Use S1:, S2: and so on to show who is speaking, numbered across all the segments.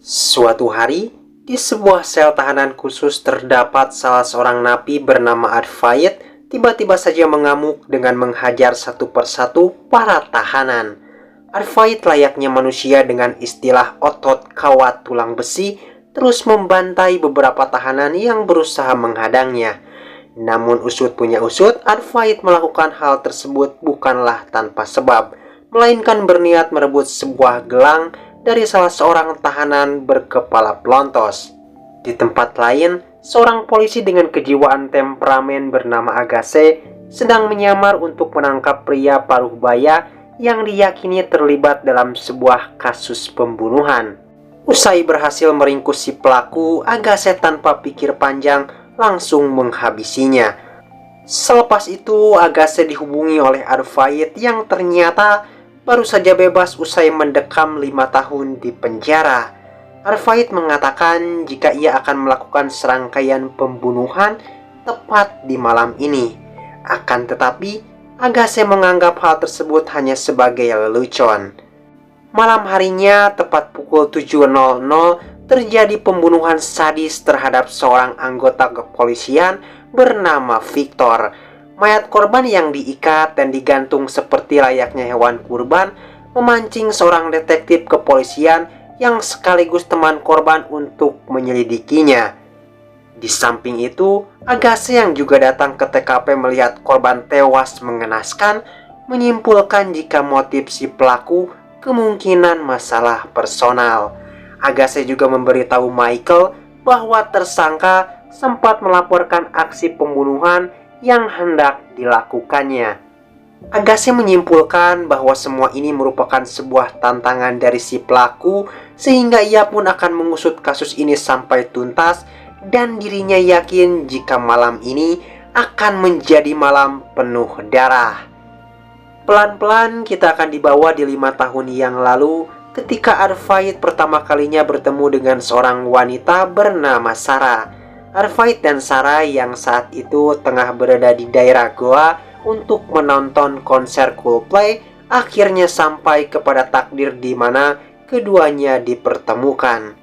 S1: Suatu hari, di sebuah sel tahanan khusus terdapat salah seorang napi bernama Advait tiba-tiba saja mengamuk dengan menghajar satu persatu para tahanan. Advait layaknya manusia dengan istilah otot kawat tulang besi terus membantai beberapa tahanan yang berusaha menghadangnya. Namun usut punya usut, Advait melakukan hal tersebut bukanlah tanpa sebab, melainkan berniat merebut sebuah gelang dari salah seorang tahanan berkepala pelontos. Di tempat lain, seorang polisi dengan kejiwaan temperamen bernama Agase sedang menyamar untuk menangkap pria paruh baya yang diyakini terlibat dalam sebuah kasus pembunuhan. Usai berhasil meringkus si pelaku, Agase tanpa pikir panjang langsung menghabisinya. Selepas itu, Agase dihubungi oleh Advait yang ternyata baru saja bebas usai mendekam 5 tahun di penjara. Advait mengatakan jika ia akan melakukan serangkaian pembunuhan tepat di malam ini. Akan tetapi, Agase menganggap hal tersebut hanya sebagai lelucon. Malam harinya, tepat pukul 7.00, terjadi pembunuhan sadis terhadap seorang anggota kepolisian bernama Victor. Mayat korban yang diikat dan digantung seperti layaknya hewan kurban memancing seorang detektif kepolisian yang sekaligus teman korban untuk menyelidikinya. Di samping itu, Agase yang juga datang ke TKP melihat korban tewas mengenaskan, menyimpulkan jika motif si pelaku kemungkinan masalah personal. Agase juga memberitahu Michael bahwa tersangka sempat melaporkan aksi pembunuhan yang hendak dilakukannya. Agase menyimpulkan bahwa semua ini merupakan sebuah tantangan dari si pelaku, sehingga ia pun akan mengusut kasus ini sampai tuntas, dan dirinya yakin jika malam ini akan menjadi malam penuh darah. Pelan-pelan kita akan dibawa di 5 tahun yang lalu ketika Advait pertama kalinya bertemu dengan seorang wanita bernama Sarah. Advait dan Sarah yang saat itu tengah berada di daerah Goa untuk menonton konser Coldplay akhirnya sampai kepada takdir di mana keduanya dipertemukan.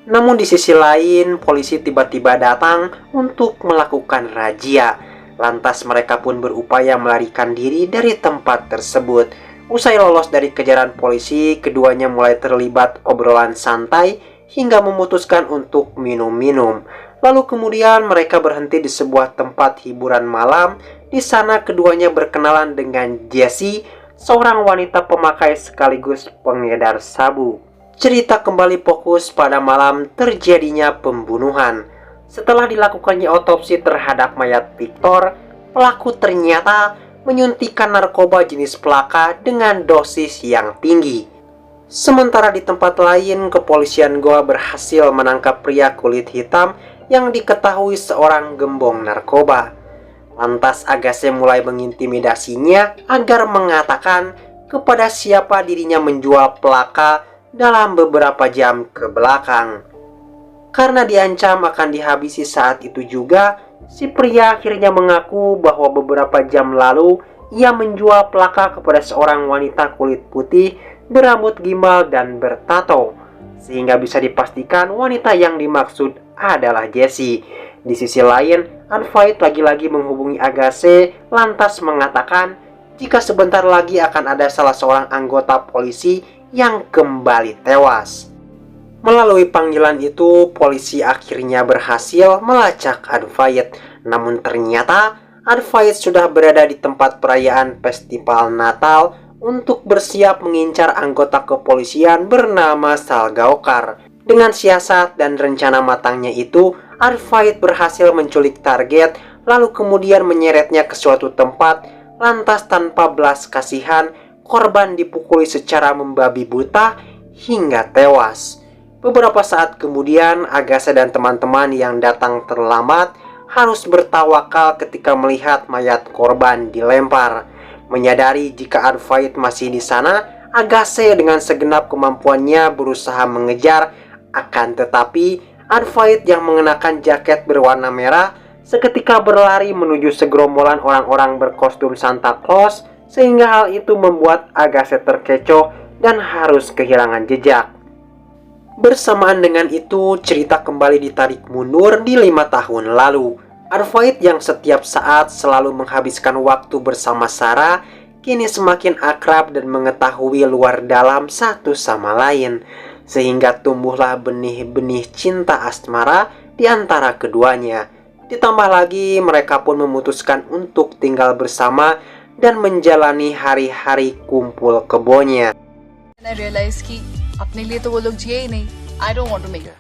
S1: Namun di sisi lain, polisi tiba-tiba datang untuk melakukan razia. Lantas mereka pun berupaya melarikan diri dari tempat tersebut. Usai lolos dari kejaran polisi, keduanya mulai terlibat obrolan santai hingga memutuskan untuk minum-minum. Lalu kemudian mereka berhenti di sebuah tempat hiburan malam. Di sana keduanya berkenalan dengan Jessie, seorang wanita pemakai sekaligus pengedar sabu. Cerita kembali fokus pada malam terjadinya pembunuhan. Setelah dilakukannya otopsi terhadap mayat Victor, pelaku ternyata menyuntikkan narkoba jenis plaka dengan dosis yang tinggi. Sementara di tempat lain, kepolisian Goa berhasil menangkap pria kulit hitam yang diketahui seorang gembong narkoba. Lantas Agase mulai mengintimidasinya agar mengatakan kepada siapa dirinya menjual plaka dalam beberapa jam ke belakang. Karena diancam akan dihabisi saat itu juga, si pria akhirnya mengaku bahwa beberapa jam lalu ia menjual plaka kepada seorang wanita kulit putih berambut gimbal dan bertato, sehingga bisa dipastikan wanita yang dimaksud adalah Jessie. Di sisi lain, Advait lagi-lagi menghubungi Agase lantas mengatakan jika sebentar lagi akan ada salah seorang anggota polisi yang kembali tewas. Melalui panggilan itu, polisi akhirnya berhasil melacak Advait. Namun ternyata Advait sudah berada di tempat perayaan festival Natal untuk bersiap mengincar anggota kepolisian bernama Salgaokar. Dengan siasat dan rencana matangnya itu, Advait berhasil menculik target, lalu kemudian menyeretnya ke suatu tempat. Lantas tanpa belas kasihan, korban dipukuli secara membabi buta hingga tewas. Beberapa saat kemudian, Agase dan teman-teman yang datang terlambat harus bertawakal ketika melihat mayat korban dilempar. Menyadari jika Advait masih di sana, Agase dengan segenap kemampuannya berusaha mengejar. Akan tetapi, Advait yang mengenakan jaket berwarna merah seketika berlari menuju segerombolan orang-orang berkostum Santa Claus, sehingga hal itu membuat Agase terkecoh dan harus kehilangan jejak. Bersamaan dengan itu, cerita kembali ditarik mundur di 5 tahun lalu. Arfaid yang setiap saat selalu menghabiskan waktu bersama Sarah, kini semakin akrab dan mengetahui luar dalam satu sama lain, sehingga tumbuhlah benih-benih cinta asmara di antara keduanya. Ditambah lagi, mereka pun memutuskan untuk tinggal bersama dan menjalani hari-hari kumpul kebonya.
S2: I realized कि अपने लिए तो वो लोग जिए ही नहीं. I don't want to make it.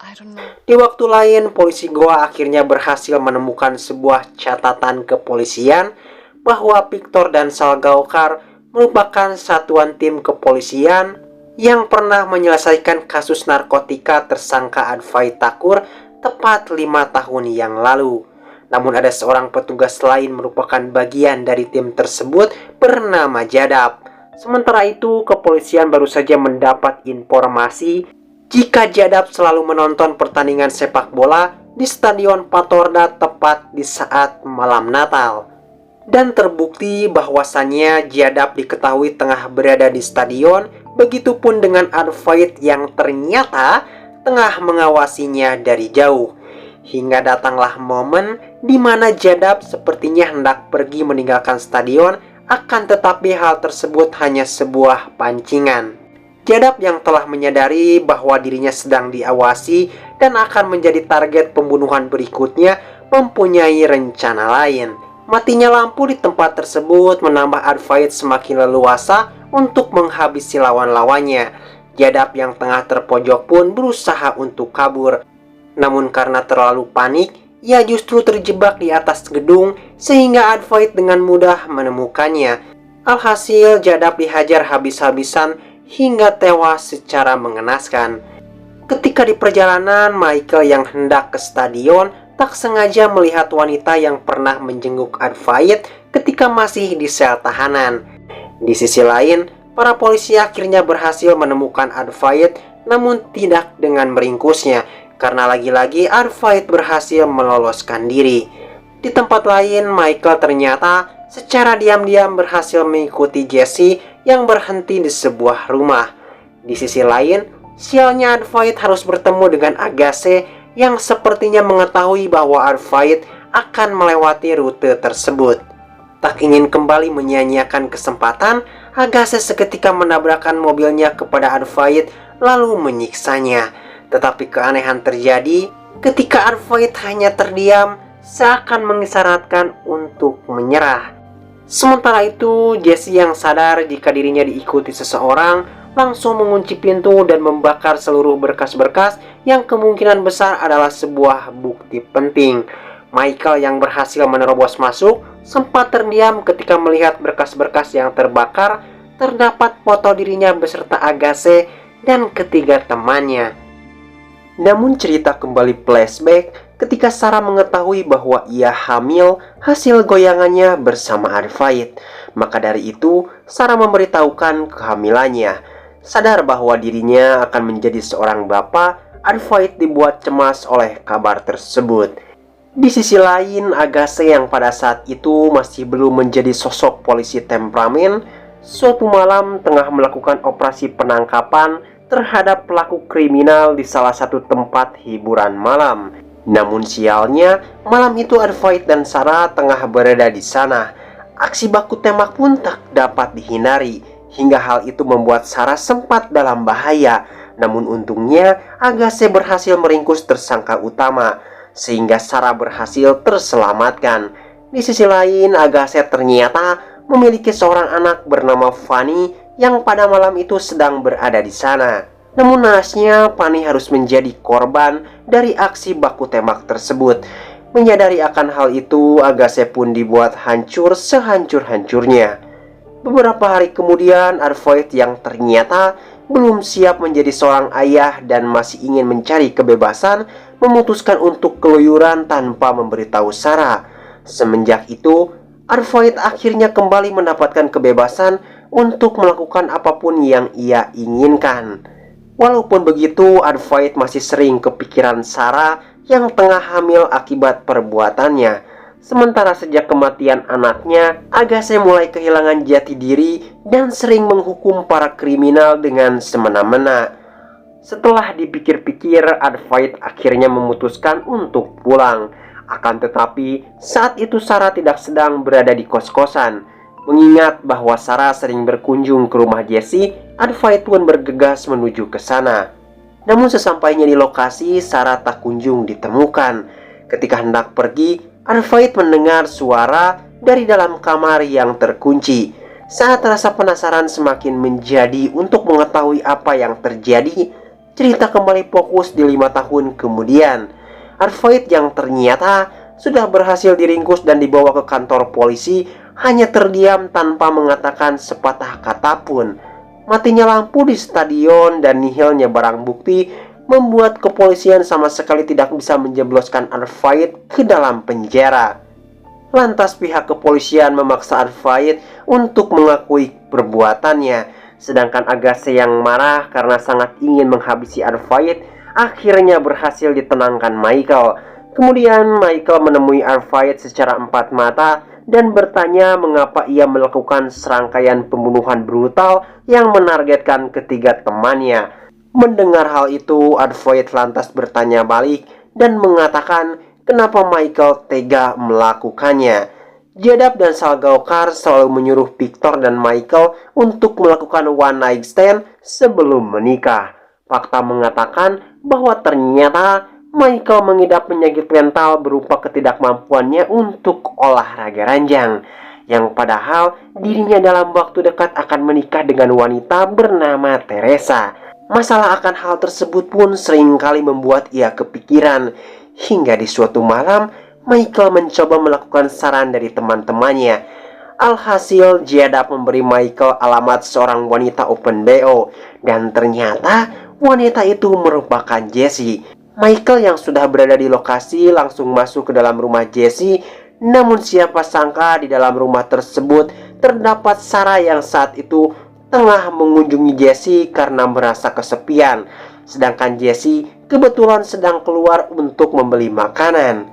S2: I don't know.
S1: Di waktu lain, polisi Goa akhirnya berhasil menemukan sebuah catatan kepolisian bahwa Victor dan Salgaocar merupakan satuan tim kepolisian yang pernah menyelesaikan kasus narkotika tersangka Advait Thakur tepat 5 tahun yang lalu. Namun ada seorang petugas lain merupakan bagian dari tim tersebut bernama Jadab. Sementara itu, kepolisian baru saja mendapat informasi jika Jadab selalu menonton pertandingan sepak bola di Stadion Patorda tepat di saat malam Natal. Dan terbukti bahwasannya Jadab diketahui tengah berada di stadion, begitupun dengan Advait yang ternyata tengah mengawasinya dari jauh. Hingga datanglah momen di mana Jadab sepertinya hendak pergi meninggalkan stadion, akan tetapi hal tersebut hanya sebuah pancingan. Jadab yang telah menyadari bahwa dirinya sedang diawasi dan akan menjadi target pembunuhan berikutnya, mempunyai rencana lain. Matinya lampu di tempat tersebut menambah Advait semakin leluasa untuk menghabisi lawan-lawannya. Jadab yang tengah terpojok pun berusaha untuk kabur. Namun karena terlalu panik, ia justru terjebak di atas gedung sehingga Advait dengan mudah menemukannya. Alhasil Jadab dihajar habis-habisan hingga tewas secara mengenaskan. Ketika di perjalanan, Michael yang hendak ke stadion tak sengaja melihat wanita yang pernah menjenguk Advait ketika masih di sel tahanan. Di sisi lain, para polisi akhirnya berhasil menemukan Advait, namun tidak dengan meringkusnya, karena lagi-lagi Advait berhasil meloloskan diri. Di tempat lain, Michael ternyata secara diam-diam berhasil mengikuti Jesse yang berhenti di sebuah rumah. Di sisi lain, sialnya Advait harus bertemu dengan Agassi yang sepertinya mengetahui bahwa Advait akan melewati rute tersebut. Tak ingin kembali menyia-nyiakan kesempatan, Agassi seketika menabrakkan mobilnya kepada Advait lalu menyiksanya. Tetapi keanehan terjadi ketika Advait hanya terdiam, seakan mengisyaratkan untuk menyerah. Sementara itu, Jesse yang sadar jika dirinya diikuti seseorang, langsung mengunci pintu dan membakar seluruh berkas-berkas yang kemungkinan besar adalah sebuah bukti penting. Michael yang berhasil menerobos masuk sempat terdiam ketika melihat berkas-berkas yang terbakar. Terdapat foto dirinya beserta Agassi dan ketiga temannya. Namun cerita kembali flashback ketika Sarah mengetahui bahwa ia hamil hasil goyangannya bersama Advait. Maka dari itu, Sarah memberitahukan kehamilannya. Sadar bahwa dirinya akan menjadi seorang bapak, Advait dibuat cemas oleh kabar tersebut. Di sisi lain, Agassi yang pada saat itu masih belum menjadi sosok polisi temperamen, suatu malam tengah melakukan operasi penangkapan terhadap pelaku kriminal di salah satu tempat hiburan malam. Namun sialnya, malam itu Advait dan Sarah tengah berada di sana. Aksi baku tembak pun tak dapat dihindari, hingga hal itu membuat Sarah sempat dalam bahaya. Namun untungnya, Agassi berhasil meringkus tersangka utama, sehingga Sarah berhasil terselamatkan. Di sisi lain, Agassi ternyata memiliki seorang anak bernama Fanny yang pada malam itu sedang berada di sana. Namun naasnya, Fanny harus menjadi korban dari aksi baku tembak tersebut. Menyadari akan hal itu, Agassi pun dibuat hancur sehancur-hancurnya. Beberapa hari kemudian, Advait yang ternyata belum siap menjadi seorang ayah dan masih ingin mencari kebebasan, memutuskan untuk keluyuran tanpa memberitahu Sarah. Semenjak itu, Advait akhirnya kembali mendapatkan kebebasan untuk melakukan apapun yang ia inginkan. Walaupun begitu, Advait masih sering kepikiran Sarah yang tengah hamil akibat perbuatannya. Sementara sejak kematian anaknya, Agassi mulai kehilangan jati diri dan sering menghukum para kriminal dengan semena-mena. Setelah dipikir-pikir, Advait akhirnya memutuskan untuk pulang. Akan tetapi, saat itu Sarah tidak sedang berada di kos-kosan. Mengingat bahwa Sarah sering berkunjung ke rumah Jesse, Advait pun bergegas menuju ke sana. Namun sesampainya di lokasi, Sarah tak kunjung ditemukan. Ketika hendak pergi, Advait mendengar suara dari dalam kamar yang terkunci. Saat rasa penasaran semakin menjadi untuk mengetahui apa yang terjadi, cerita kembali fokus di 5 tahun kemudian. Advait yang ternyata sudah berhasil diringkus dan dibawa ke kantor polisi hanya terdiam tanpa mengatakan sepatah kata pun. Matinya lampu di stadion dan nihilnya barang bukti membuat kepolisian sama sekali tidak bisa menjebloskan Advait ke dalam penjara. Lantas pihak kepolisian memaksa Advait untuk mengakui perbuatannya. Sedangkan Agassi yang marah karena sangat ingin menghabisi Advait akhirnya berhasil ditenangkan Michael. Kemudian Michael menemui Advait secara empat mata dan bertanya mengapa ia melakukan serangkaian pembunuhan brutal yang menargetkan ketiga temannya. Mendengar hal itu, Advait lantas bertanya balik dan mengatakan kenapa Michael tega melakukannya. Jadab dan Salgaocar selalu menyuruh Victor dan Michael untuk melakukan one night stand sebelum menikah. Fakta mengatakan bahwa ternyata Michael mengidap penyakit mental berupa ketidakmampuannya untuk olahraga ranjang, yang padahal dirinya dalam waktu dekat akan menikah dengan wanita bernama Teresa. Masalah akan hal tersebut pun seringkali membuat ia kepikiran, hingga di suatu malam Michael mencoba melakukan saran dari teman-temannya. Alhasil, Jadab memberi Michael alamat seorang wanita open BO, dan ternyata wanita itu merupakan Jessie. Michael yang sudah berada di lokasi langsung masuk ke dalam rumah Jessie. Namun siapa sangka di dalam rumah tersebut terdapat Sarah yang saat itu tengah mengunjungi Jessie karena merasa kesepian. Sedangkan Jessie kebetulan sedang keluar untuk membeli makanan.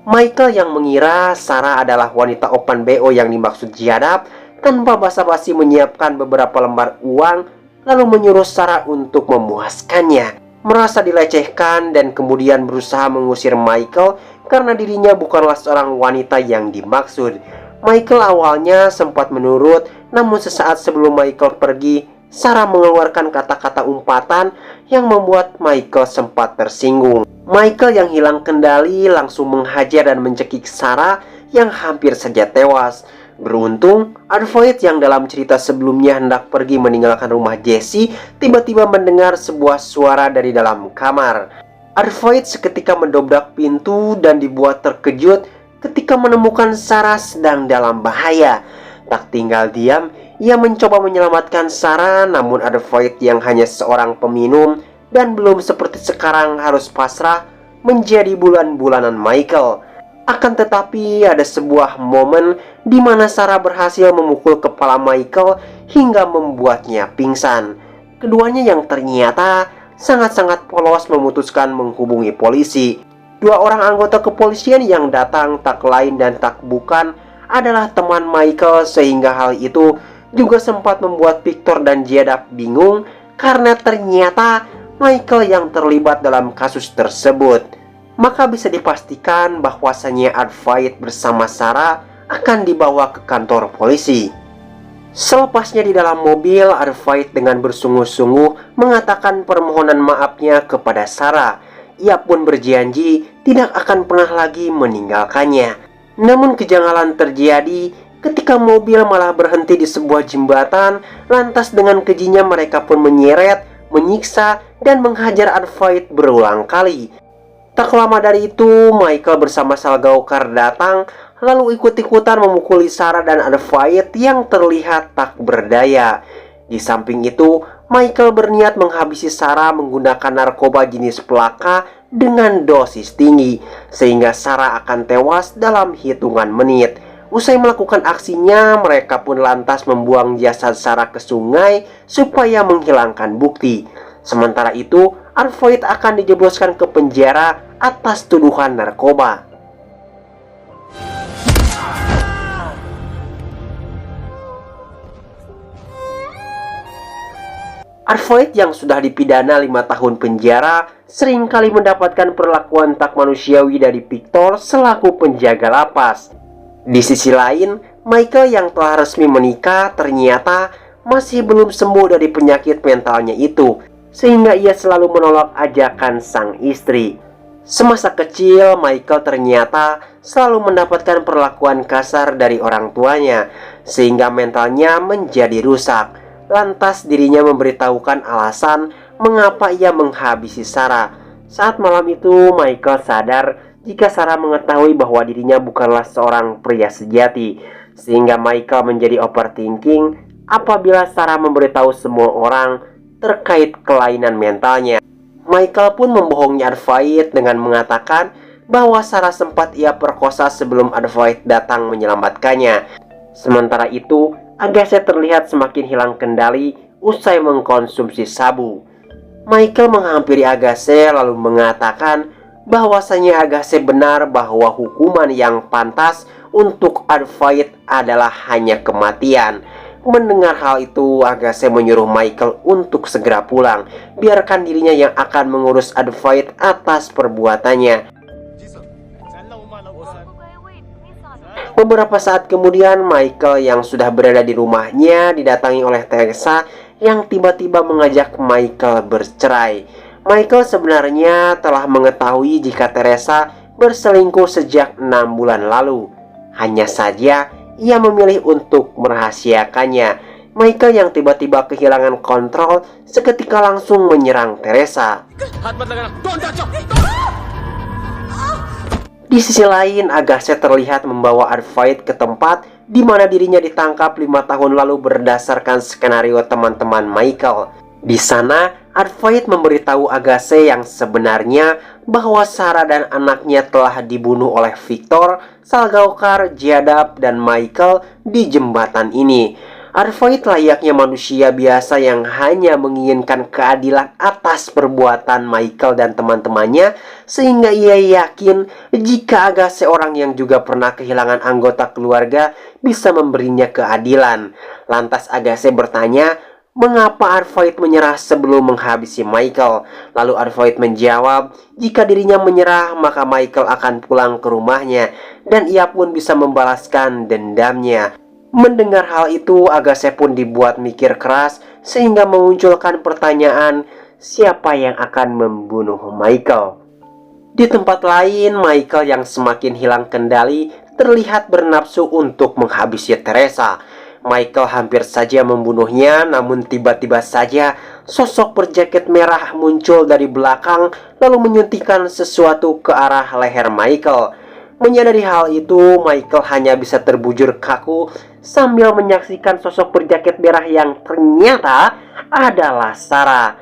S1: Michael yang mengira Sarah adalah wanita open BO yang dimaksud Jadab, tanpa basa-basi menyiapkan beberapa lembar uang, lalu menyuruh Sarah untuk memuaskannya. Merasa dilecehkan dan kemudian berusaha mengusir Michael karena dirinya bukanlah seorang wanita yang dimaksud. Michael awalnya sempat menurut, namun sesaat sebelum Michael pergi, Sarah mengeluarkan kata-kata umpatan yang membuat Michael sempat tersinggung. Michael yang hilang kendali langsung menghajar dan mencekik Sarah yang hampir saja tewas. Beruntung, Advait yang dalam cerita sebelumnya hendak pergi meninggalkan rumah Jessie tiba-tiba mendengar sebuah suara dari dalam kamar. Advait seketika mendobrak pintu dan dibuat terkejut ketika menemukan Sarah sedang dalam bahaya. Tak tinggal diam, ia mencoba menyelamatkan Sarah, namun Advait yang hanya seorang peminum dan belum seperti sekarang harus pasrah menjadi bulan-bulanan Michael. Akan tetapi ada sebuah momen di mana Sarah berhasil memukul kepala Michael hingga membuatnya pingsan. Keduanya yang ternyata sangat-sangat polos memutuskan menghubungi polisi. Dua orang anggota kepolisian yang datang tak lain dan tak bukan adalah teman Michael, sehingga hal itu juga sempat membuat Victor dan Jadab bingung karena ternyata Michael yang terlibat dalam kasus tersebut. Maka bisa dipastikan bahwasannya Advait bersama Sarah akan dibawa ke kantor polisi. Selepasnya di dalam mobil, Advait dengan bersungguh-sungguh mengatakan permohonan maafnya kepada Sarah. Ia pun berjanji tidak akan pernah lagi meninggalkannya. Namun kejanggalan terjadi ketika mobil malah berhenti di sebuah jembatan. Lantas dengan kejinya mereka pun menyeret, menyiksa, dan menghajar Advait berulang kali. Tak lama dari itu, Michael bersama Salgaocar datang, lalu ikut-ikutan memukuli Sarah dan Advait yang terlihat tak berdaya. Di samping itu, Michael berniat menghabisi Sarah menggunakan narkoba jenis plaka dengan dosis tinggi, sehingga Sarah akan tewas dalam hitungan menit. Usai melakukan aksinya, mereka pun lantas membuang jasad Sarah ke sungai supaya menghilangkan bukti. Sementara itu, Advait akan dijebloskan ke penjara atas tuduhan narkoba. Arvoid yang sudah dipidana 5 tahun penjara seringkali mendapatkan perlakuan tak manusiawi dari Victor selaku penjaga lapas. Di sisi lain, Michael yang telah resmi menikah ternyata masih belum sembuh dari penyakit mentalnya itu, sehingga ia selalu menolak ajakan sang istri. Semasa kecil, Michael ternyata selalu mendapatkan perlakuan kasar dari orang tuanya, sehingga mentalnya menjadi rusak. Lantas dirinya memberitahukan alasan mengapa ia menghabisi Sarah. Saat malam itu, Michael sadar jika Sarah mengetahui bahwa dirinya bukanlah seorang pria sejati, sehingga Michael menjadi overthinking apabila Sarah memberitahu semua orang terkait kelainan mentalnya. Michael pun membohongi Arvoid dengan mengatakan bahwa Sarah sempat ia perkosa sebelum Arvoid datang menyelamatkannya. Sementara itu, Agassi terlihat semakin hilang kendali usai mengkonsumsi sabu. Michael menghampiri Agassi lalu mengatakan bahwasanya Agassi benar bahwa hukuman yang pantas untuk Arvoid adalah hanya kematian. Mendengar hal itu, Agassi menyuruh Michael untuk segera pulang. Biarkan dirinya yang akan mengurus Arvoid atas perbuatannya. Beberapa saat kemudian, Michael yang sudah berada di rumahnya didatangi oleh Teresa yang tiba-tiba mengajak Michael bercerai. Michael sebenarnya telah mengetahui jika Teresa berselingkuh sejak 6 bulan lalu. Hanya saja ia memilih untuk merahasiakannya. Michael yang tiba-tiba kehilangan kontrol seketika langsung menyerang Teresa. Di sisi lain, Agassi terlihat membawa Arvoid ke tempat di mana dirinya ditangkap 5 tahun lalu berdasarkan skenario teman-teman Michael. Di sana, Arvoid memberitahu Agassi yang sebenarnya bahwa Sarah dan anaknya telah dibunuh oleh Victor, Salgaokar, Jadab, dan Michael di jembatan ini. Arvoid layaknya manusia biasa yang hanya menginginkan keadilan atas perbuatan Michael dan teman-temannya, sehingga ia yakin jika Agassi, seorang yang juga pernah kehilangan anggota keluarga, bisa memberinya keadilan. Lantas Agassi bertanya mengapa Arvoid menyerah sebelum menghabisi Michael. Lalu Arvoid menjawab jika dirinya menyerah maka Michael akan pulang ke rumahnya dan ia pun bisa membalaskan dendamnya. Mendengar hal itu, Agassi pun dibuat mikir keras sehingga memunculkan pertanyaan siapa yang akan membunuh Michael. Di tempat lain, Michael yang semakin hilang kendali terlihat bernafsu untuk menghabisi Teresa. Michael hampir saja membunuhnya, namun tiba-tiba saja sosok berjaket merah muncul dari belakang lalu menyuntikkan sesuatu ke arah leher Michael. Menyadari hal itu, Michael hanya bisa terbujur kaku sambil menyaksikan sosok berjaket merah yang ternyata adalah Sarah.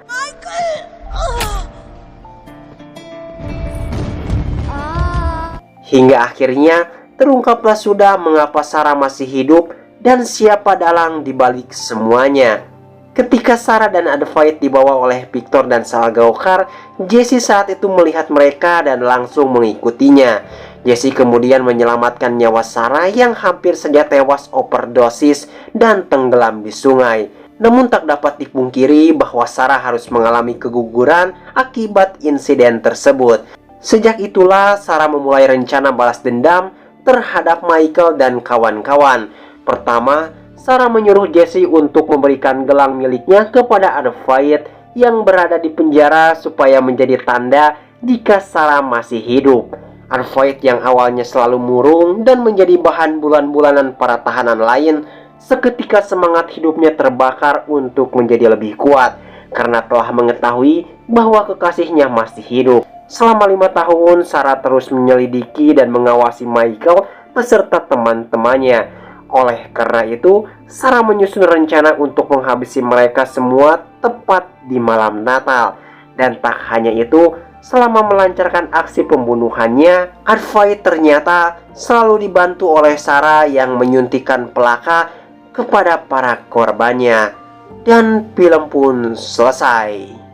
S1: Hingga akhirnya terungkaplah sudah mengapa Sarah masih hidup dan siapa dalang dibalik semuanya. Ketika Sarah dan Arvoid dibawa oleh Victor dan Salgaokar, Jesse saat itu melihat mereka dan langsung mengikutinya. Jesse kemudian menyelamatkan nyawa Sarah yang hampir saja tewas overdosis dan tenggelam di sungai. Namun tak dapat dipungkiri bahwa Sarah harus mengalami keguguran akibat insiden tersebut. Sejak itulah Sarah memulai rencana balas dendam terhadap Michael dan kawan-kawan. Pertama, Sarah menyuruh Jesse untuk memberikan gelang miliknya kepada Arvoid yang berada di penjara supaya menjadi tanda jika Sarah masih hidup. Arvoid yang awalnya selalu murung dan menjadi bahan bulan-bulanan para tahanan lain, seketika semangat hidupnya terbakar untuk menjadi lebih kuat karena telah mengetahui bahwa kekasihnya masih hidup. Selama 5 tahun, Sarah terus menyelidiki dan mengawasi Michael beserta teman-temannya. Oleh karena itu, Sarah menyusun rencana untuk menghabisi mereka semua tepat di malam Natal. Dan tak hanya itu, selama melancarkan aksi pembunuhannya, Arvoid ternyata selalu dibantu oleh Sarah yang menyuntikkan pelaka kepada para korbannya. Dan film pun selesai.